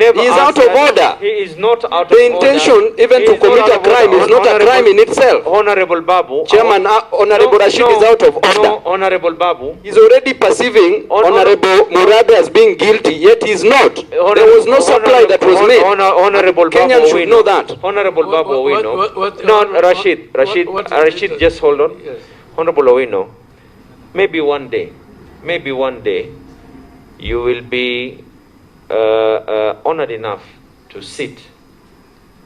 never He is out of order. He is not out of order. The intention even to commit a crime is not a crime in itself. Honorable Babu. Chairman, Honorable Rashid is out of order. No, Honorable Babu. He's already perceiving Honorable Murathe as being guilty, yet he's not. There was no supply that was made. Honorable Babu. Kenyans should know that. Honorable Babu Owino. No, Rashid, just hold on. Yes. Honorable Owino, maybe one day, you will be honored enough to sit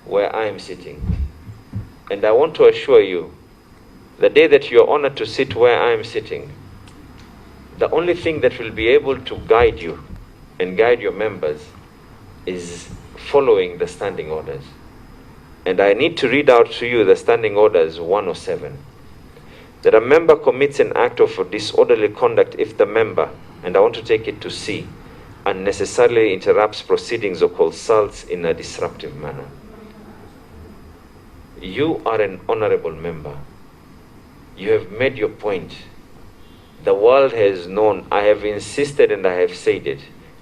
where I am sitting. And I want to assure you, the day that you are honored to sit where I am sitting, the only thing that will be able to guide you and guide your members is following the standing orders. And I need to read out to you the standing orders 107. That a member commits an act of disorderly conduct if the member, and I want to take it to C, unnecessarily interrupts proceedings or consults in a disruptive manner. You are an honorable member. You have made your point. The world has known. I have insisted and I have said it.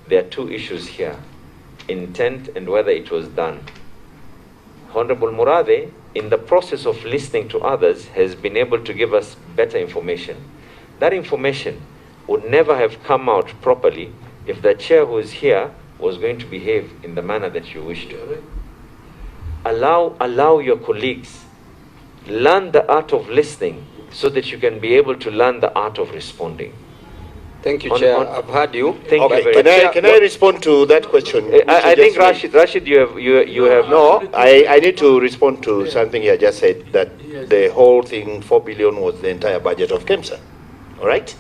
There are two issues here: intent and whether it was done. Honorable Murathe, in the process of listening to others, has been able to give us better information. That information would never have come out properly if the chair who is here was going to behave in the manner that you wish to. Allow your colleagues, learn the art of listening so that you can be able to learn the art of responding. Thank you, Chair. I've heard you. Thank you very much. Can I respond to that question? I think Rashid, you have. No, I need to respond to something you just said, that the whole thing, 4 billion, was the entire budget of KEMSA. All right?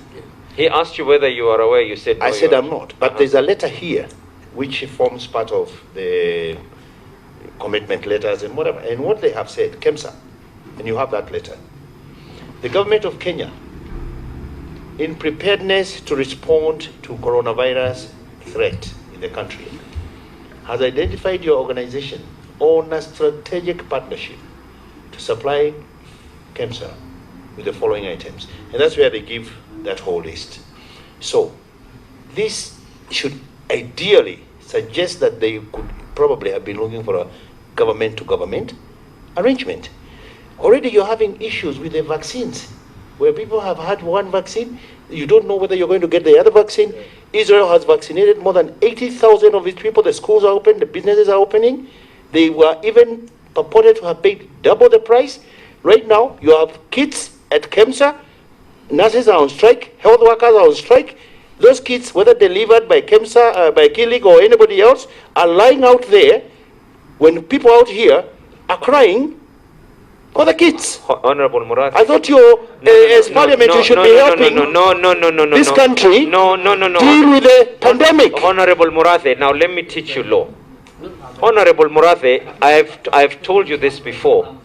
He asked you whether you are aware. You said no. I said I'm not. But there's a letter here which forms part of the commitment letters and whatever. And what they have said, KEMSA, and you have that letter. The government of Kenya, in preparedness to respond to coronavirus threat in the country, has identified your organization on a strategic partnership to supply KEMSA with the following items. And that's where they give that whole list. So this should ideally suggest that they could probably have been looking for a government-to-government arrangement. Already you're having issues with the vaccines, where people have had one vaccine, you don't know whether you're going to get the other vaccine. Israel has vaccinated more than 80,000 of its people. The schools are open, the businesses are opening. They were even purported to have paid double the price. Right now, you have kids at KEMSA, nurses are on strike, health workers are on strike. Those kids, whether delivered by KEMSA, by Kilig or anybody else, are lying out there when people out here are crying for the kids. Honorable Murathe. I thought you, as Parliament, you should be helping this country deal with the pandemic. Honorable Murathe, now let me teach you law. Honorable Murathe, I've told you this before.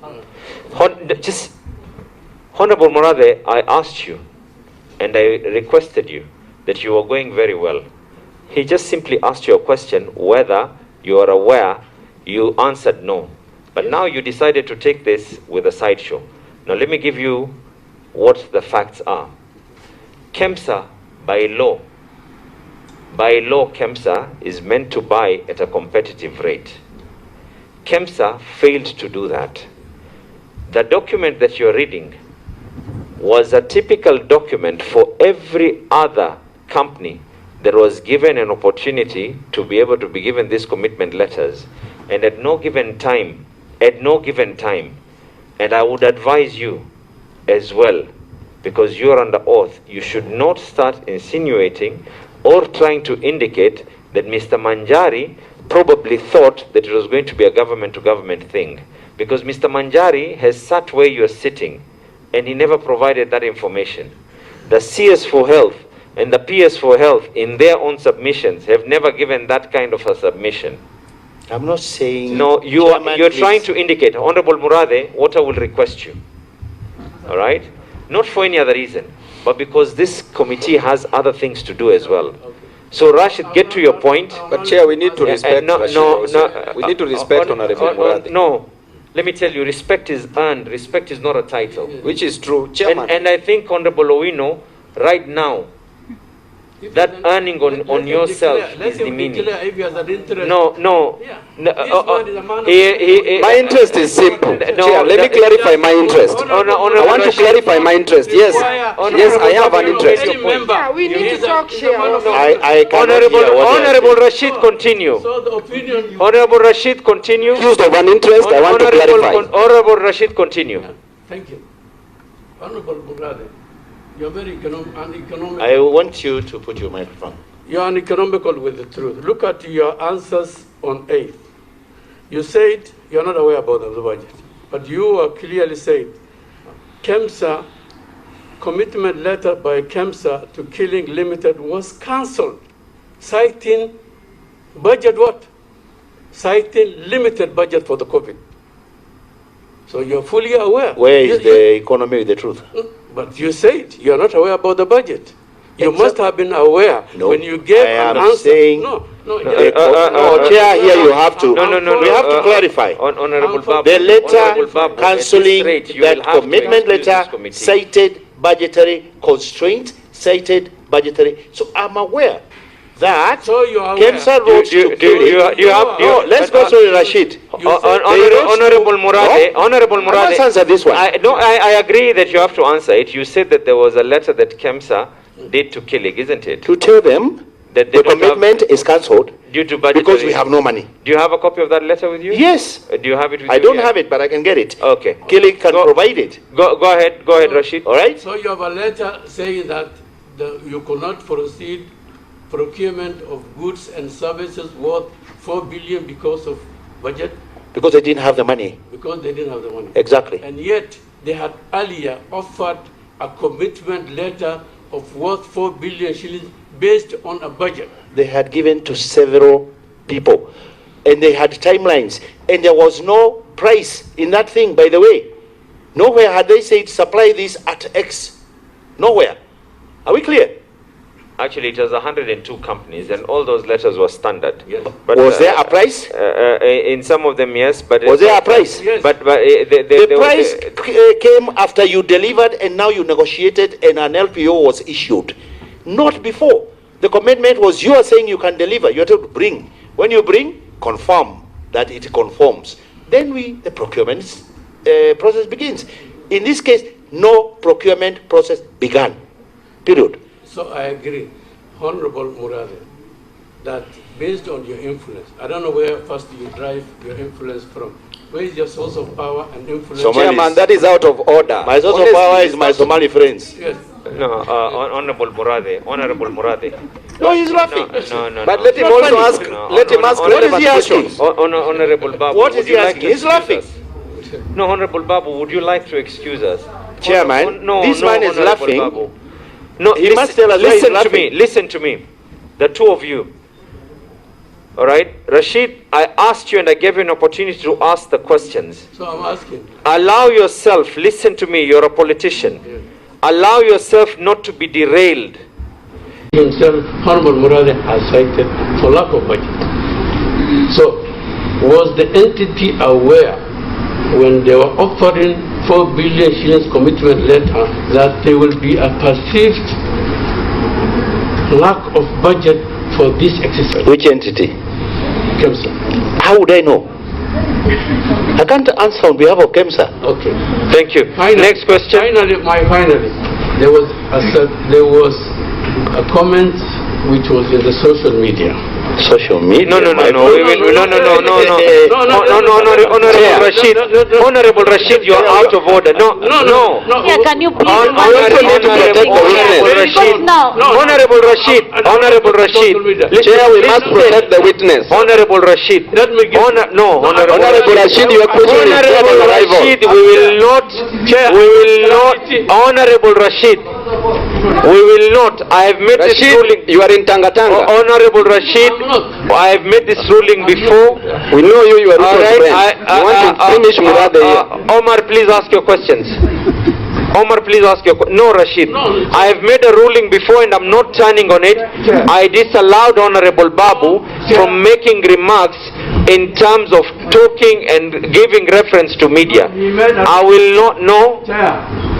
Honorable Murathe, I asked you and I requested you that you were going very well. He just simply asked you a question whether you are aware. You answered no. But now you decided to take this with a sideshow. Now let me give you what the facts are. KEMSA, by law, KEMSA is meant to buy at a competitive rate. KEMSA failed to do that. The document that you're reading was a typical document for every other company that was given an opportunity to be able to be given these commitment letters. And at no given time, and I would advise you as well, because you're under oath, you should not start insinuating or trying to indicate that Mr. Manjari probably thought that it was going to be a government-to-government thing. Because Mr. Manjari has sat where you're sitting, and he never provided that information. The CS for Health and the PS for Health, in their own submissions, have never given that kind of a submission. I'm not saying... No, you're trying to indicate. Honorable Murathe, what I will request you, all right? Not for any other reason, but because this committee has other things to do as well. So Rashid, get to your point. But Chair, we need to respect we need to respect Honorable Murathe. No, let me tell you, respect is earned. Respect is not a title. Which is true, Chairman. And I think Honorable Owino, right now, That earning on yourself is the meaning. If he has an interest. No. Yeah. My interest is simple. Chair, let me clarify my interest. I want to clarify my interest. Yes, I have an interest. We need to talk, Chair. Honorable Rashid, continue. So the opinion. Honorable Rashid, continue. Accused of an interest, I want to clarify. Honorable Rashid, continue. Thank you. Honorable Murathe, you're very uneconomical. I want you to put your microphone. You're uneconomical with the truth. Look at your answers on 8th. You said you're not aware about the budget, but you clearly said KEMSA, commitment letter by KEMSA to Killing Limited was cancelled, citing budget what? Citing limited budget for the COVID. So you're fully aware. Where is the economy with the truth? But you said you're not aware about the budget. You must have been aware when you gave an answer. Saying Chair, here you have to. We have to clarify. Honorable Babu, the letter cancelling that commitment letter cited budgetary constraint, cited budgetary. So I'm aware that KEMSA wrote to let's go to Rashid. Honorable Murathe, answer this one. I agree that you have to answer it. You said that there was a letter that KEMSA did to Killing, isn't it? To tell them that the commitment is cancelled due to budgetary, because we have no money. Do you have a copy of that letter with you? Yes. Do you have it with you? I don't have it, but I can get it. Okay. Killing can provide it. Go ahead, Rashid. All right? So you have a letter saying that you could not proceed procurement of goods and services worth 4 billion because of budget? Because they didn't have the money. Because they didn't have the money. Exactly. And yet they had earlier offered a commitment letter of worth 4 billion shillings based on a budget. They had given to several people, and they had timelines, and there was no price in that thing, by the way. Nowhere had they said supply this at X. Nowhere. Are we clear? Actually, it was 102 companies, and all those letters were standard. Yes. But, was there a price? In some of them, yes. But was there a price? Yes. But the price came after you delivered, and now you negotiated, and an LPO was issued. Not before. The commitment was you are saying you can deliver. You are told to bring. When you bring, confirm that it conforms. Then the procurement process begins. In this case, no procurement process began. Period. So I agree, Honorable Murathe, that based on your influence, I don't know where first you derive your influence from. Where is your source of power and influence? Chairman, that is out of order. My source of power is my Somali friends. Yes. No, Honorable Murathe. No, he's laughing. No. But let him also ask. Let him ask relevant questions. Honorable Babu. What is he asking? He's laughing. No, Honorable Babu, would you like to excuse us? Chairman, this man is laughing. Babu. No, he must tell us why he's laughing. Listen to me. The two of you. All right? Rashid, I asked you and I gave you an opportunity to ask the questions. So I'm asking. Allow yourself, listen to me, you're a politician. Yes. Allow yourself not to be derailed. Himself, Honorable Murathe has cited for lack of budget. So, was the entity aware when they were offering 4 billion shillings commitment letter that there will be a perceived lack of budget for this exercise? Which entity? KEMSA. How would I know? I can't answer on behalf of KEMSA. Okay. Thank you. Next question. Finally, there was a comment which was in the social media. Social media? No. Honorable Rashid, you are out of order. No. Yeah, can you please? Honorable Rashid. Chair, we must protect the witness. Honorable Rashid. Honorable Rashid, your question is dead on arrival. Honorable Rashid, we will not. I have made this ruling. You are in Tangatanga. Honorable Rashid, I have made this ruling before. We know you are all right. You want to finish Murathe here. Omar, please ask your questions. No, Rashid. I have made a ruling before and I'm not turning on it. I disallowed Honorable Babu from making remarks in terms of talking and giving reference to media. I will not know.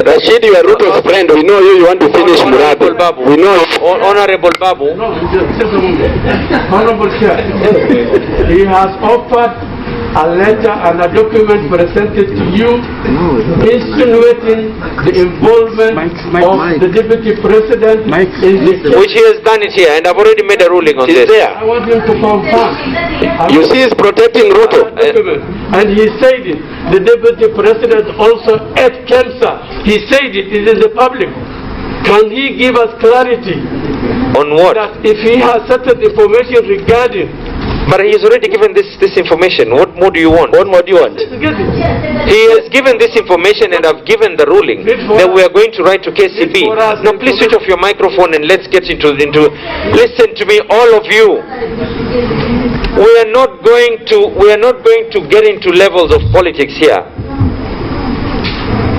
Rashid, you are Ruto's friend. We know you want to finish Murathe. Babu. We know. Honorable Babu. No, just a moment. Honorable Chair, he has offered a letter and a document presented to you insinuating the involvement of the Deputy President in the Which he has done it here, and I've already made a ruling on this. I want him to confirm. You see, he's protecting Ruto. And he said it. The Deputy President also at KEMSA. He said it is in the public. Can he give us clarity On what? that if he has certain information regarding? But he's already given this information. What more do you want? What more do you want? He has given this information, and I've given the ruling that we are going to write to KCB. Now please switch off your microphone and let's get into listen to me, all of you. We are not going to get into levels of politics here.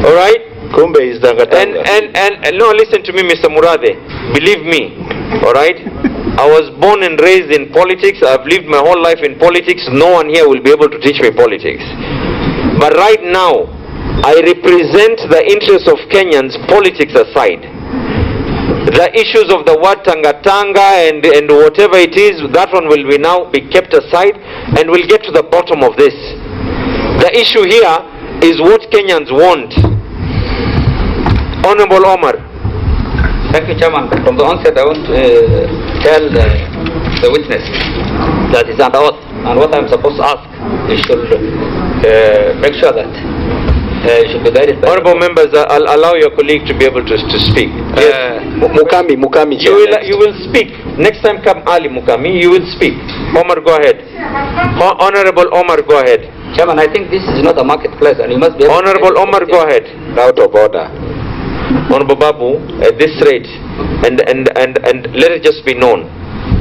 All right? Kumbe is dangatanga. And no, listen to me, Mr. Murathe. Believe me, all right? I was born and raised in politics. I've lived my whole life in politics. No one here will be able to teach me politics. But right now, I represent the interests of Kenyans, politics aside. The issues of the word tangatanga and whatever it is, that one will now be kept aside, and we'll get to the bottom of this. The issue here is what Kenyans want. Honorable Omar. Thank you, Chairman. From the onset, I want to tell the witness that is under oath, and what I'm supposed to ask, you should make sure that you should be guided by. Honorable members, I'll allow your colleague to be able to speak. Yes. Mukami. You will speak. Next time come early, Mukami, you will speak. Omar, go ahead. Honorable Omar, go ahead. Chairman, I think this is not a marketplace, and you must be... Honorable Omar, go ahead. Out of order. Honorable Babu, at this rate, and let it just be known,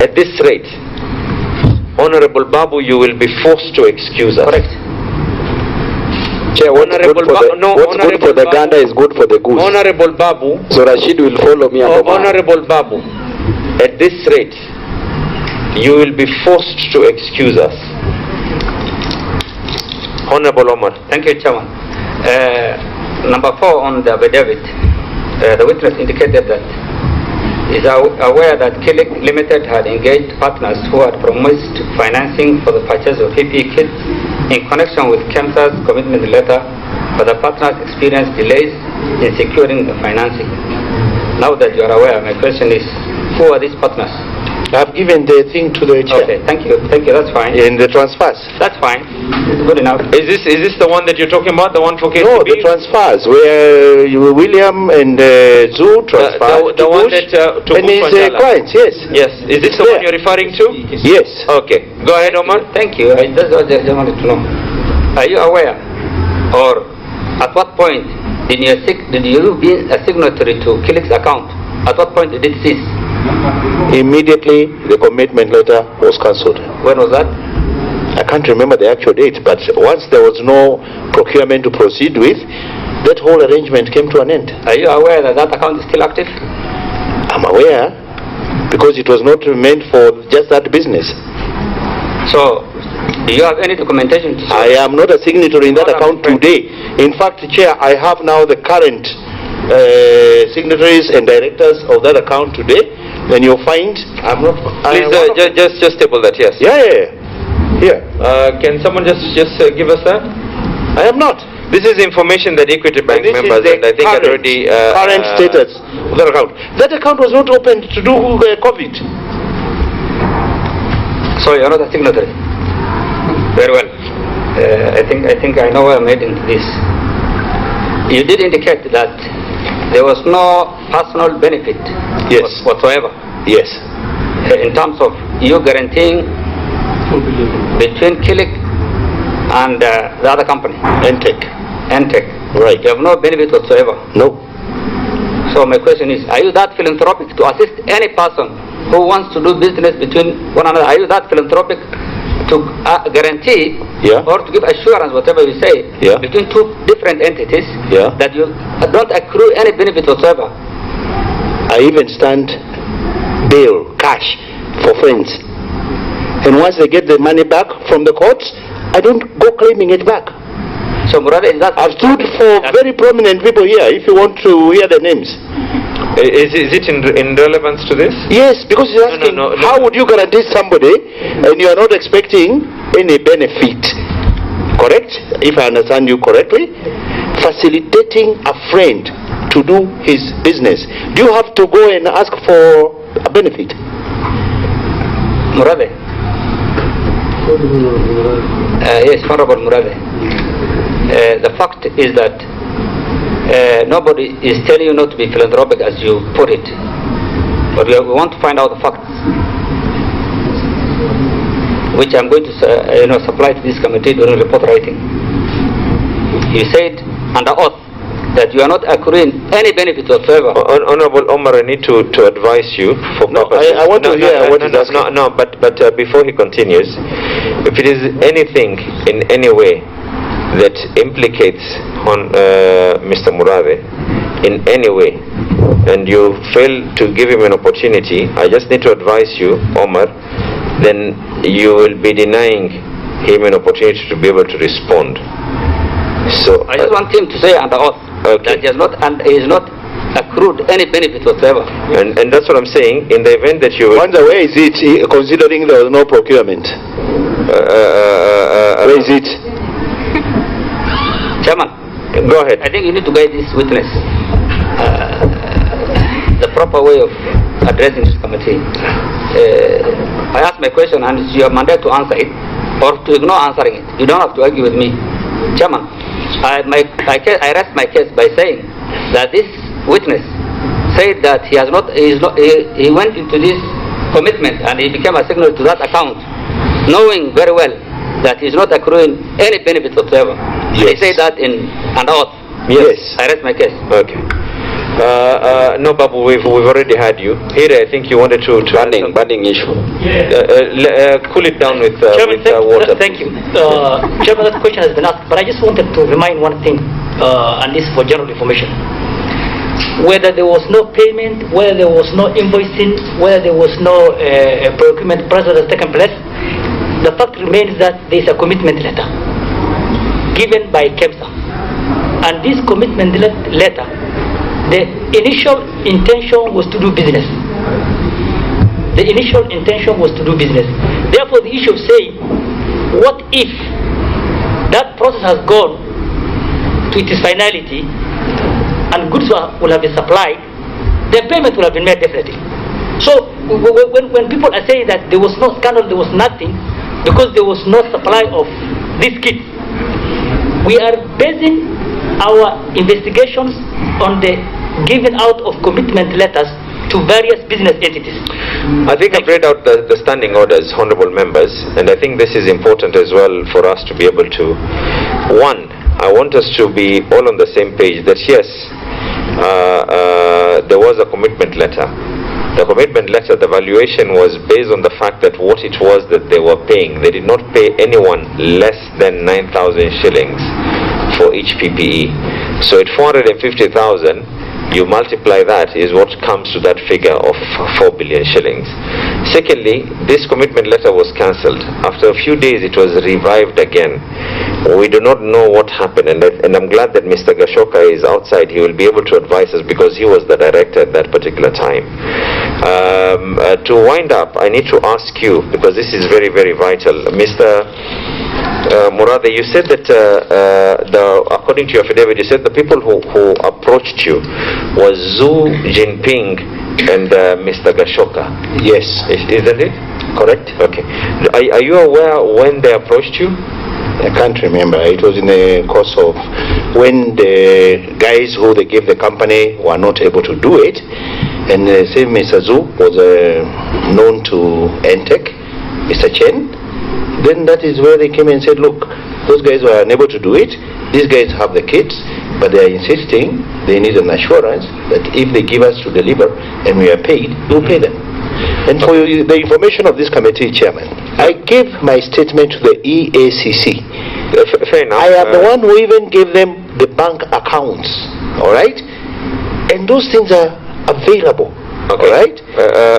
at this rate, Honorable Babu, you will be forced to excuse us. Correct. Chair, what's good for the gander is good for the goose. Honorable Babu. So Rashid will follow me. Honorable Babu, at this rate, you will be forced to excuse us. Honorable Omar. Thank you, Chairman. Number 4 on the affidavit, the witness indicated that is aware that Kilik Limited had engaged partners who had promised financing for the purchase of PPE kits in connection with KEMSA's commitment letter, but the partners experienced delays in securing the financing. Now that you are aware, my question is, who are these partners? I've given the thing to the chair. Okay, thank you, that's fine. In the transfers. That's fine, it's good enough. Is this the one that you're talking about, the one for KCB? No, the transfers where William and Zoo transferred the one that to and his clients, yes. Yes, is this the one you're referring to? Yes. Okay, go ahead, Omar. Thank you, that's what I just wanted to know. Are you aware, or at what point did you be a signatory to Kilik's account? At what point did it cease? Immediately the commitment letter was cancelled. When was that? I can't remember the actual date, but once there was no procurement to proceed with, that whole arrangement came to an end. Are you aware that that account is still active? I'm aware, because it was not meant for just that business. So, do you have any documentation to show? I am not a signatory in that account today. In fact, Chair, I have now the current signatories and directors of that account today. Then you'll find I'm not. Please just table that. Yes. Yeah. Here. Can someone just give us that? I am not. This is information that Equity Bank members, and I think current, already current status of that account. That account was not opened to do COVID. So you're not a signatory. Very well. I think I know where I'm heading to this. You did indicate that there was no personal benefit whatsoever. Yes. In terms of you guaranteeing between Kilik and the other company. Entech. Right. You have no benefit whatsoever. No. So my question is, are you that philanthropic to assist any person who wants to do business between one another? Are you that philanthropic to guarantee or to give assurance, whatever you say, between two different entities that you don't accrue any benefit whatsoever? I even stand bail, cash, for friends. And once they get the money back from the courts, I don't go claiming it back. So Murathe, is that... I've stood for very prominent people here, if you want to hear the names. Is it in relevance to this? Yes, because you're asking, how would you guarantee somebody and you are not expecting any benefit? Correct? If I understand you correctly, facilitating a friend to do his business. Do you have to go and ask for a benefit? Murathe. Yes, Honorable Murathe. The fact is that nobody is telling you not to be philanthropic as you put it. But we want to find out the facts, which I'm going to supply to this committee during report writing. You said under oath that you are not accruing any benefit whatsoever. Honorable Omar, I need to advise you for purposes. I want to hear what is asking. But before he continues, if it is anything in any way that implicates on Mr. Murathe in any way, and you fail to give him an opportunity, I just need to advise you, Omar, then you will be denying him an opportunity to be able to respond. So I just want him to say under oath that he has not accrued any benefit whatsoever. And that's what I'm saying. In the event that you will... Wonder, where is it, considering there was no procurement? Where is it? Chairman, go ahead. I think you need to guide this witness the proper way of addressing this committee. I asked my question and it's your mandate to answer it or to ignore answering it. You don't have to argue with me. Chairman, I rest my case by saying that this witness said that he went into this commitment and he became a signatory to that account, knowing very well that he's not accruing any benefit whatsoever. Yes. I say that in an oath. Yes. I rest my case. Okay. No, Babu, we've already had you. Here, I think you wanted to burning issue. Yeah. Cool it down with water. Thank you. Chairman, that question has been asked, but I just wanted to remind one thing, and this is for general information. Whether there was no payment, whether there was no invoicing, whether there was no procurement process has taken place, the fact remains that there is a commitment letter given by KEMSA. And this commitment letter, the initial intention was to do business. The initial intention was to do business. Therefore, the issue of saying, what if that process has gone to its finality and goods will have been supplied, the payment will have been made definitely. So when people are saying that there was no scandal, there was nothing, because there was no supply of these kits, we are basing our investigations on the giving out of commitment letters to various business entities. I think I've read out the standing orders, honorable members, and I think this is important as well for us to be able to, one, I want us to be all on the same page that yes, there was a commitment letter. The commitment letter, the valuation was based on the fact that what it was that they were paying. They did not pay anyone less than 9,000 shillings for each PPE. So at 450,000, you multiply that is what comes to that figure of 4 billion shillings. Secondly, this commitment letter was cancelled. After a few days, it was revived again. We do not know what happened, and I'm glad that Mr. Gashoka is outside. He will be able to advise us because he was the director at that particular time. To wind up, I need to ask you, because this is very, very vital. Mr. Murathe, you said that according to your affidavit, you said the people who approached you was Xu Jinping and Mr. Gashoka. Yes. Isn't it? Correct. Okay. Are you aware when they approached you? I can't remember. It was in the course of when the guys who they gave the company were not able to do it, and the same Mr. Zhu was known to NTEC, Mr. Chen. Then that is where they came and said, look, those guys were unable to do it. These guys have the kits, but they are insisting they need an assurance that if they give us to deliver and we are paid, we'll pay them. And for the information of this committee, Chairman, I gave my statement to the EACC. Fair enough. I am the one who even gave them the bank accounts, all right? And those things are available. Okay. All right?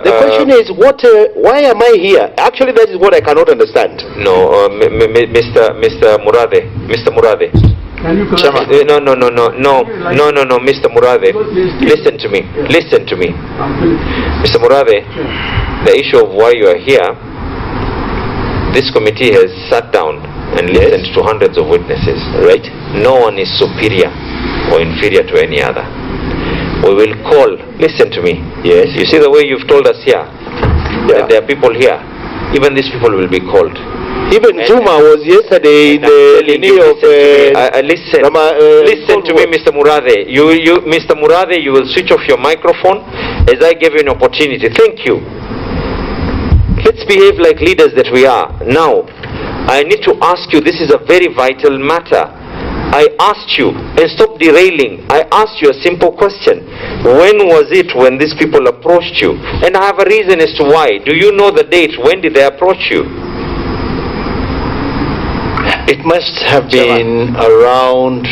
The question is, why am I here? Actually, that is what I cannot understand. No, Mr. Murathe. Mr. Murathe. Can you No, Mr. Murathe. Listen to me. Listen to me. Mr. Murathe, the issue of why you are here, this committee has sat down and listened to hundreds of witnesses. Right? No one is superior or inferior to any other. We will call, listen to me. Yes. You see the way you've told us here, that there are people here. Even these people will be called. Even Zuma was yesterday in the knee of... Listen to me, Mr. Murathe. Mr. Murathe, you will switch off your microphone as I give you an opportunity. Thank you. Let's behave like leaders that we are. Now, I need to ask you, this is a very vital matter. I asked you, and stop derailing, I asked you a simple question. When was it when these people approached you? And I have a reason as to why. Do you know the date? When did they approach you? It must have been around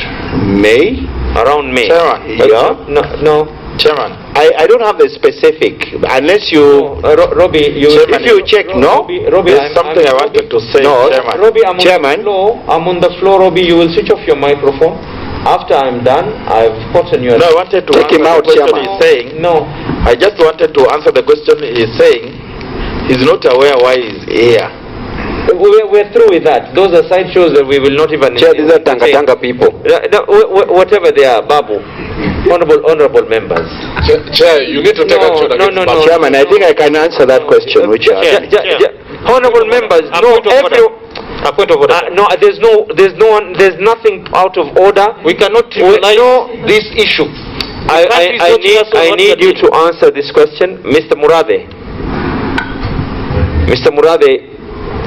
May. Around May. Chairman, yeah. No. Chairman, I don't have the specific, unless you... Robbie, Chairman, if you check, no? Robbie, there's something I wanted to say, no, Chairman. Robbie, I'm Chairman. on the floor, Robbie, you will switch off your microphone. After I'm done, I've gotten your... No, I wanted to take him out, Chairman. He's saying. No. I just wanted to answer the question he's saying. He's not aware why he's here. We're through with that. Those are side shows that we will not even... Chair, these are Tanga people. Whatever they are, Babu. Honorable members. Chair, you need to take action against no. Chairman, I think I can answer that question, which you asked. Honorable members, there's nothing out of order. We cannot trivialize this issue. I need you to answer this question, Mr. Murathe. Mr. Murathe,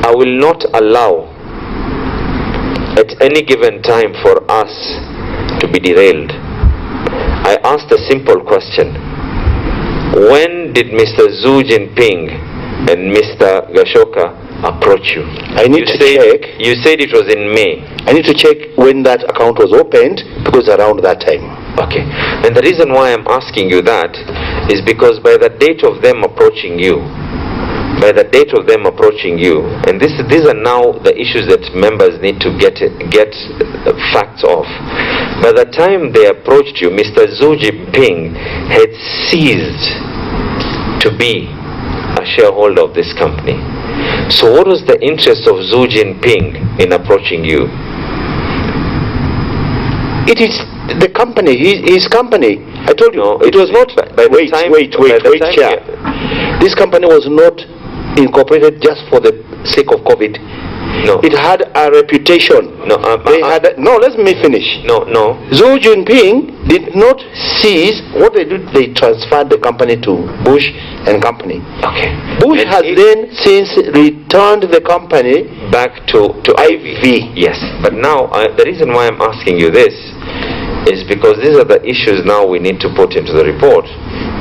I will not allow at any given time for us to be derailed. I asked a simple question. When did Mr. Xi Jinping and Mr. Gashoka approach you? I need to check. You said it was in May. I need to check when that account was opened, because around that time. Okay. And the reason why I'm asking you that is because by the date of them approaching you, and these are now the issues that members need to get facts of. By the time they approached you, Mr. Xi Jinping had ceased to be a shareholder of this company. So what was the interest of Xi Jinping in approaching you? It is the company, his company. I told you, No, it was not... Wait, Chair. This company was not incorporated just for the sake of COVID. No. It had a reputation. No, no, let me finish. No. Xi Jinping did not cease. What they did, they transferred the company to Bush and Company. Okay. Bush has then since returned the company back to IV. Yes, but now the reason why I'm asking you this is because these are the issues now we need to put into the report.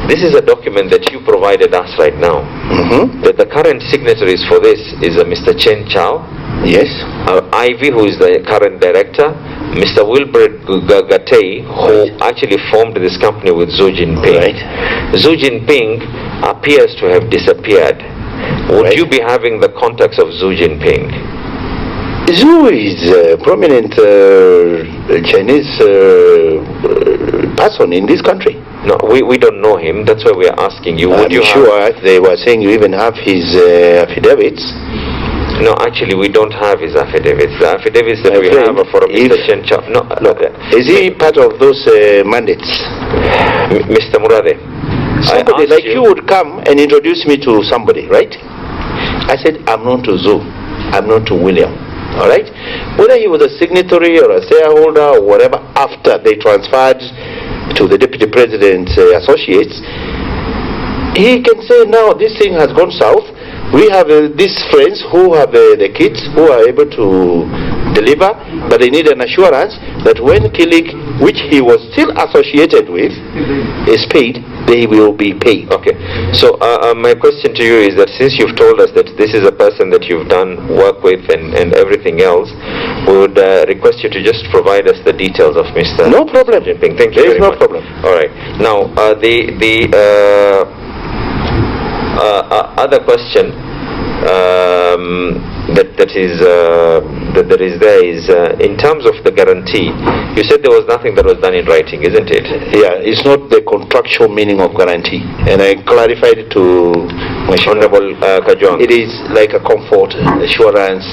This is a document that you provided us right now. That the current signatories for this is Mr. Chen Chao. Yes. Ivy, who is the current director. Mr. Wilbert Gatei, who actually formed this company with Xi Jinping. Right. Xi Jinping appears to have disappeared. Would you be having the contacts of Xi Jinping? Xi is a prominent Chinese person in this country. No, we don't know him. That's why we are asking you. Would I'm sure they were saying you even have his affidavits. No, actually, we don't have his affidavits. The affidavits that we have are for Mr. Chen Chao. No, look, is he part of those mandates? Mr. Murathe, somebody like you would come and introduce me to somebody, right? I said, I'm not to Xi. I'm not to William. All right? Whether he was a signatory or a shareholder or whatever, after they transferred to the deputy president's associates, he can say, now this thing has gone south. We have these friends who have the kids who are able to deliver, but they need an assurance that when Kilik, which he was still associated with, is paid, they will be paid. Okay. So my question to you is that since you've told us that this is a person that you've done work with and everything else, we would request you to just provide us the details of Mr. No problem. Jinping. Thank you there is very no much. problem. All right. Now other question that is there is in terms of the guarantee. You said there was nothing that was done in writing, isn't it? Yeah, it's not the contractual meaning of guarantee, and I clarified it to Honorable Kajwang. It is like a comfort assurance.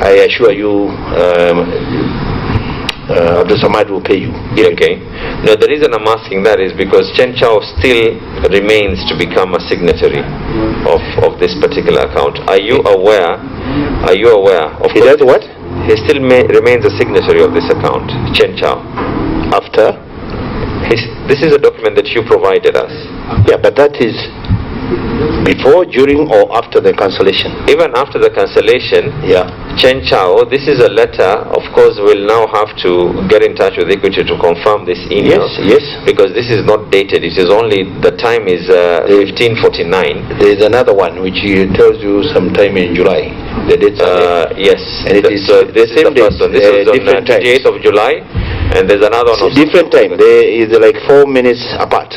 I assure you, Abdul Samad will pay you. Okay. Now the reason I'm asking that is because Chen Chao still remains to become a signatory of this particular account. Are you aware? Are you aware of he does what? He still remains a signatory of this account, Chen Chao. After? This is a document that you provided us. Yeah, but that is before, during, or after the cancellation? Even after the cancellation, yeah. Chen Chao, this is a letter, of course we'll now have to get in touch with Equity to confirm this email. Yes, yes. Because this is not dated, it is only, the time is 1549. There is another one which tells you sometime in July. The dates are yes. And it is so this is the first one. This is on different 28th of July, and there's another one. Different time, there is like 4 minutes apart.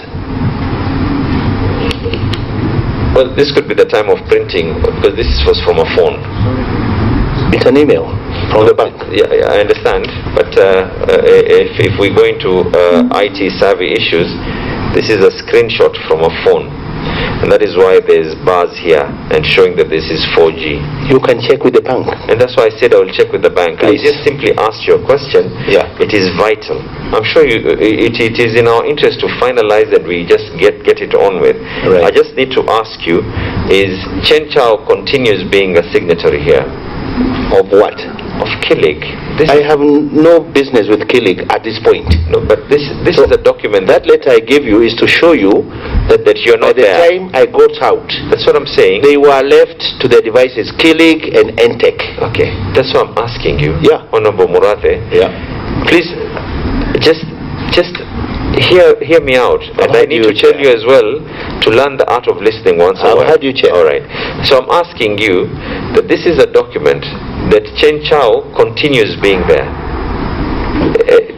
Well, this could be the time of printing, because this was from a phone. It's an email from the bank. Yeah, I understand. But if we go into IT savvy issues, this is a screenshot from a phone. And that is why there's bars here and showing that this is 4G. You can check with the bank. And that's why I said I will check with the bank. Please. I just simply asked you a question. Yeah. It is vital. I'm sure it is in our interest to finalize that we just get it on with. Right. I just need to ask you, is Chen Chao continues being a signatory here? Of what? Of Kilig. I have no business with Kilig at this point. No, but this is a document. That letter I gave you is to show you that you're not there. By the time I got out, that's what I'm saying. They were left to their devices, Kilig and Entech. Okay, that's what I'm asking you. Yeah. Honorable Murathe. Yeah. Please, just hear me out. And I need to tell you as well to learn the art of listening once in a while. I've heard you, Chair. All right. So I'm asking you that this is a document that Chen Chao continues being there.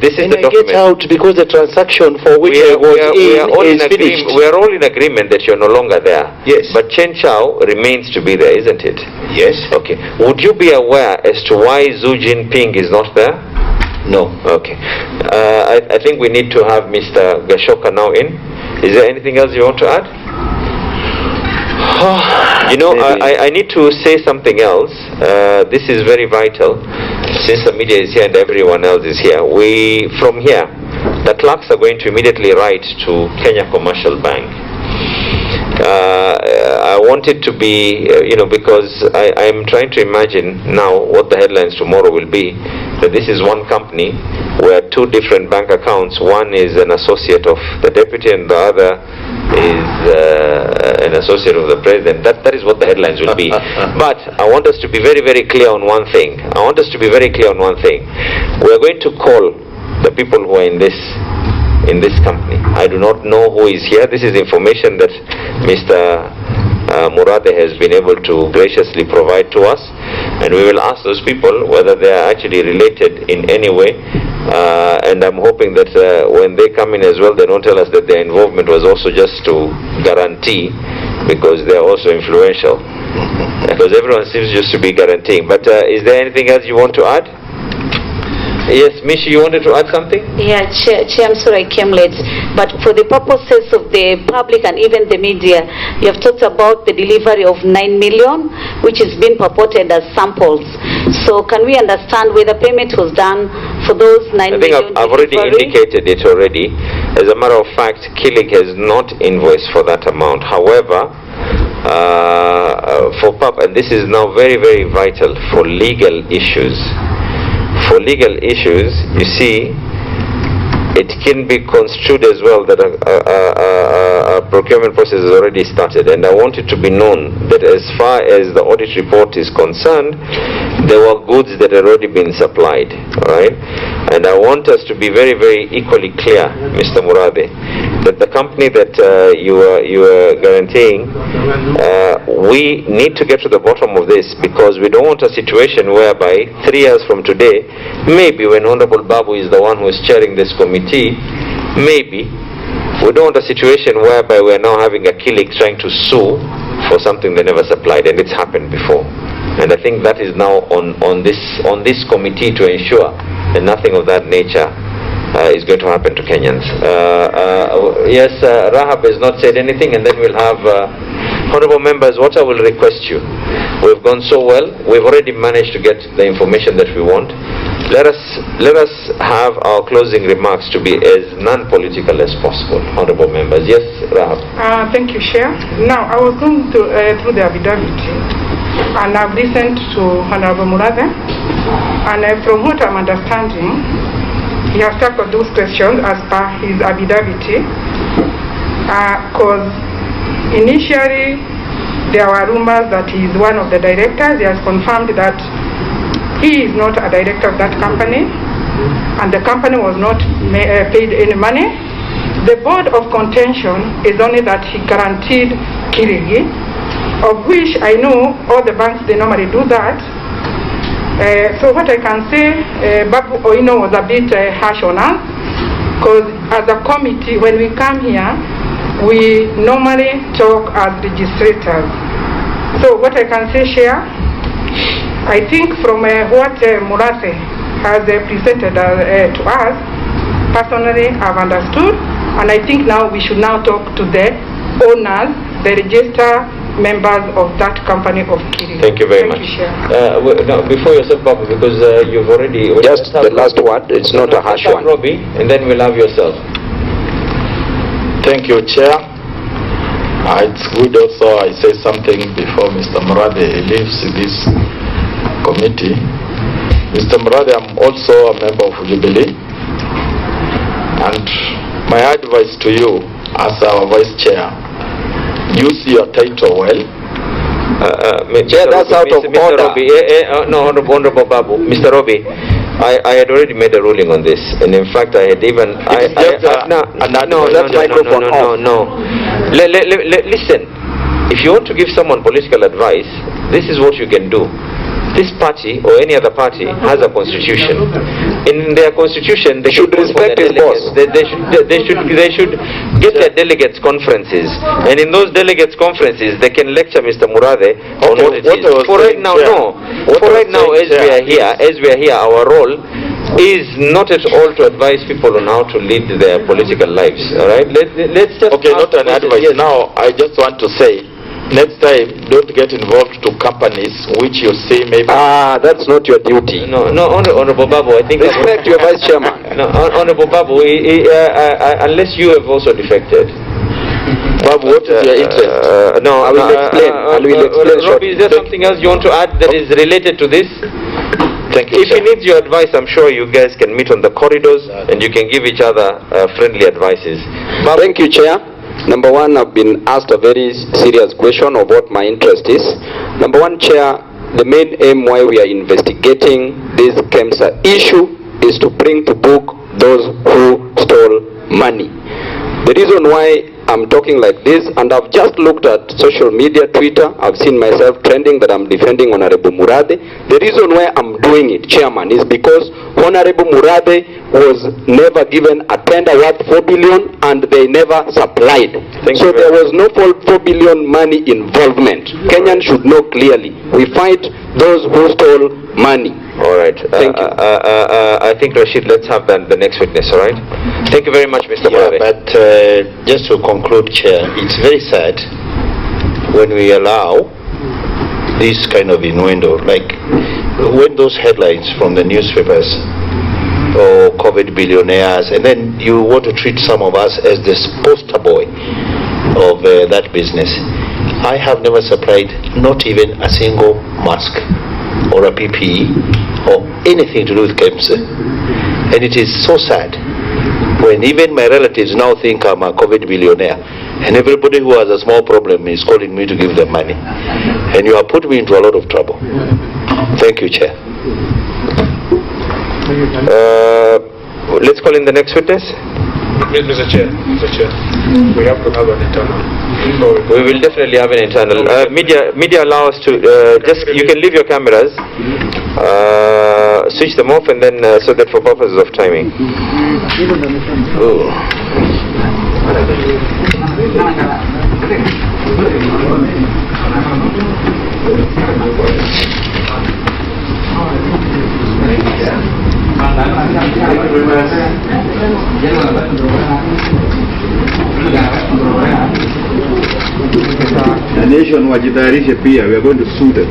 This is the document. Get out because the transaction for which I was in is finished. We are all in agreement that you're no longer there. Yes. But Chen Chao remains to be there, isn't it? Yes. Okay. Would you be aware as to why Xi Jinping is not there? No. Okay. I think we need to have Mr. Gashoka now in. Is there anything else you want to add? You know, I need to say something else. This is very vital. Since the media is here and everyone else is here, from here, the clerks are going to immediately write to Kenya Commercial Bank. I want it to be, because I'm trying to imagine now what the headlines tomorrow will be, that this is one company where two different bank accounts, one is an associate of the deputy and the other is an associate of the president. That is what the headlines will be. But I want us to be very, very clear on one thing. We are going to call the people who are in this company. I do not know who is here. This is information that Mr. Murathe has been able to graciously provide to us, and we will ask those people whether they are actually related in any way, and I'm hoping that when they come in as well, they don't tell us that their involvement was also just to guarantee, because they are also influential, because everyone seems just to be guaranteeing. But is there anything else you want to add? Yes, Mishi, you wanted to add something? Yeah, Chair, I'm sorry I came late. But for the purposes of the public and even the media, you have talked about the delivery of 9 million, which is being purported as samples. So can we understand whether payment was done for those 9 million? I think I've already indicated it already. As a matter of fact, Kilig has not invoiced for that amount. However, and this is now very, very vital for legal issues. For legal issues, you see, it can be construed as well that a procurement process has already started, and I want it to be known that as far as the audit report is concerned, there were goods that had already been supplied, all right? And I want us to be very, very equally clear, Mr. Murathe, that the company that you are guaranteeing, we need to get to the bottom of this, because we don't want a situation whereby 3 years from today, maybe when Honorable Babu is the one who is chairing this committee, maybe we don't want a situation whereby we are now having a Kilig trying to sue for something they never supplied, and it's happened before. And I think that is now on this committee to ensure that nothing of that nature is going to happen to Kenyans. Yes, Rahab has not said anything, and then we'll have honorable members. What I will request you, we've gone so well, we've already managed to get the information that we want. Let us have our closing remarks to be as non-political as possible, honorable members. Yes, Rahab. Thank you, Chair. Now, I was going through the affidavit, and I've listened to Honorable Murathe, and from what I'm understanding, he has tackled those questions as per his affidavit, because initially there were rumors that he is one of the directors. He has confirmed that he is not a director of that company, and the company was not paid any money. The board of contention is only that he guaranteed Kirigi, of which I know all the banks, they normally do that. So what I can say, BABUOWINO was a bit harsh on us, because as a committee, when we come here, we normally talk as registrators. So what I can say, Chair, I think from what Murathe has presented to us, personally I've understood, and I think now we should now talk to the owners, the register members of that company of Kiri. Thank you very much. No, before yourself, Babu, because you've already... Just the last word, it's not a harsh one. Robbie, and then we'll have yourself. Thank you, Chair. It's good also I say something before Mr. Murathe leaves this committee. Mr. Murathe, I'm also a member of Jubilee, and my advice to you as our Vice Chair, use your title well. Chair, that's out of order. Robbie, no, Honorable Babu, Mr. Robbie, I had already made a ruling on this, and in fact I had even... Listen, if you want to give someone political advice, this is what you can do. This party or any other party has a constitution. In their constitution, they should respect his boss. They should get their delegates conferences, and in those delegates conferences, they can lecture Mr. Murathe on what it is. For right now, no. For right now, as we are here, our role is not at all to advise people on how to lead their political lives. All right. Let's just. Okay, not an advice. Yes. Now, I just want to say, next time, don't get involved to companies which you see maybe... that's not your duty. No, Honorable Babu, I think... Respect your Vice Chairman. No, Honorable Babu, unless you have also defected. Babu, what is your interest? No, I will explain. Robbie, is there something else you want to add that is related to this? Thank you, if he needs your advice, I'm sure you guys can meet on the corridors and you can give each other friendly advices. Babu. Thank you, Chair. Number one, I've been asked a very serious question of what my interest is. Number one, Chair, the main aim why we are investigating this KEMSA issue is to bring to book those who stole money. The reason why I'm talking like this, and I've just looked at social media, Twitter, I've seen myself trending that I'm defending Honorable Murathe. The reason why I'm doing it, Chairman, is because Honorable Murathe was never given a tender worth 4 billion and they never supplied. So there was no 4 billion money involvement. Kenyans should know clearly. We fight those who stole money. All right. Thank you. I think, Rashid, let's have the next witness, all right? Thank you very much, Mr. Murathe. But just to conclude, Chair, it's very sad when we allow this kind of innuendo, like when those headlines from the newspapers, or COVID billionaires, and then you want to treat some of us as the poster boy of that business. I have never supplied not even a single mask or a PPE or anything to do with KEMSA. And it is so sad when even my relatives now think I'm a COVID billionaire, and everybody who has a small problem is calling me to give them money. And you have put me into a lot of trouble. Thank you, Chair. Let's call in the next witness. Mr. Chair, we have to have an internal. We will definitely have an internal. Media allow us to you can leave your cameras, switch them off, and then so that for purposes of timing. Ooh. The nation wajitayarishe pia, we are going to sue them.